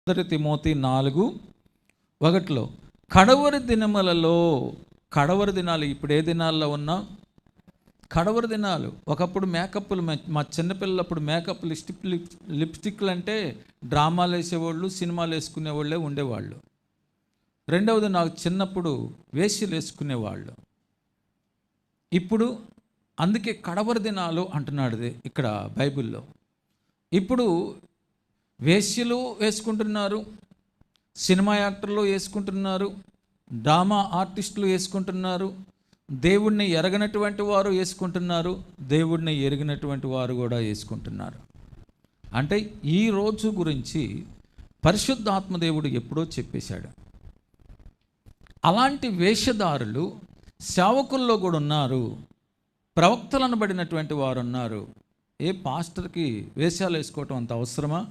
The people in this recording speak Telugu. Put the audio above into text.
మొదటి తిమోతి 4:1 కడవరి దినములలో, కడవరి దినాలు, ఇప్పుడు ఏ దినాల్లో ఉన్నా కడవరి దినాలు. ఒకప్పుడు మేకప్లు, మా చిన్నపిల్లలప్పుడు మేకప్ లిప్స్టిక్లు అంటే డ్రామాలు వేసేవాళ్ళు, సినిమాలు వేసుకునేవాళ్ళే ఉండేవాళ్ళు. రెండవది, నాకు చిన్నప్పుడు వేశ్యలు వేసుకునేవాళ్ళు. ఇప్పుడు అందుకే కడవరి దినాలు అంటున్నాడు ఇక్కడ బైబిల్లో. ఇప్పుడు వేశ్యలు వేసుకుంటున్నారు, సినిమా యాక్టర్లు వేసుకుంటున్నారు, డ్రామా ఆర్టిస్టులు వేసుకుంటున్నారు, దేవుణ్ణి ఎరగనటువంటి వారు వేసుకుంటున్నారు, దేవుడిని ఎరిగినటువంటి వారు కూడా వేసుకుంటున్నారు. అంటే ఈ రోజు గురించి పరిశుద్ధాత్మ దేవుడు ఎప్పుడో చెప్పేశాడు. అలాంటి వేషధారులు సేవకుల్లో కూడా ఉన్నారు, ప్రవక్తలను బడినటువంటి వారు ఉన్నారు. ఏ పాస్టర్కి వేషాలు వేసుకోవటం అంత అవసరమా?